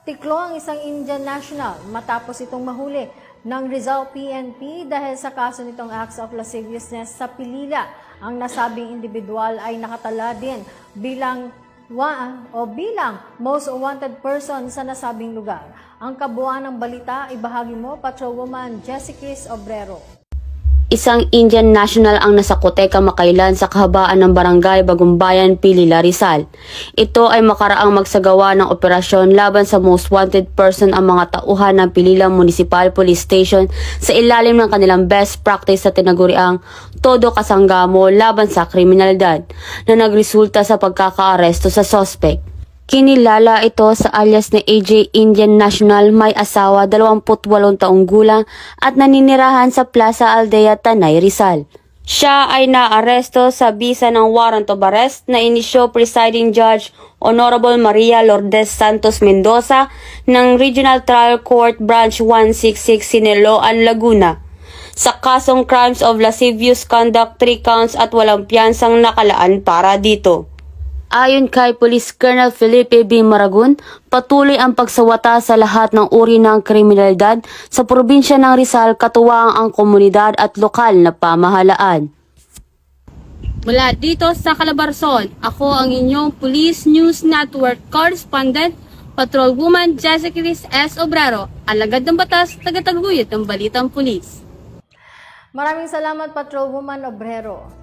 Tiklo ang isang Indian national matapos itong mahuli ng Rizal PNP dahil sa kaso nitong acts of lasciviousness sa Pilila. Ang nasabing individual ay nakatala din bilang most wanted person sa nasabing lugar. Ang kabuuan ng balita ibahagi mo, Patrolwoman Jessica Obrero. Isang Indian national ang nasakute kamakailan sa kahabaan ng barangay Bagumbayan, Pilila, Rizal. Ito ay makaraang magsagawa ng operasyon laban sa most wanted person ang mga tauhan ng Pilila Municipal Police Station sa ilalim ng kanilang best practice sa tinaguriang todo kasanggamo laban sa kriminalidad na nagresulta sa pagkakaaresto sa sospek. Kinilala ito sa alias na AJ Indian National, may asawa, 28 taong gulang at naninirahan sa Plaza Aldea, Tanay, Rizal. Siya ay naaresto sa bisa ng warrant of arrest na inisyo Presiding Judge Honorable Maria Lourdes Santos Mendoza ng Regional Trial Court Branch 166 Sineloan, Laguna. Sa kasong crimes of lascivious conduct, 3 counts at walang piyansang nakalaan para dito. Ayon kay Police Colonel Felipe B. Maragun, patuloy ang pagsawata sa lahat ng uri ng kriminalidad sa probinsya ng Rizal, katuwang ang komunidad at lokal na pamahalaan. Mula dito sa Calabarzon, ako ang inyong Police News Network Correspondent, Patrolwoman Jessica S. Obrero, alagad ng batas, tagataguyod ng balitang pulis. Maraming salamat, Patrolwoman Obrero.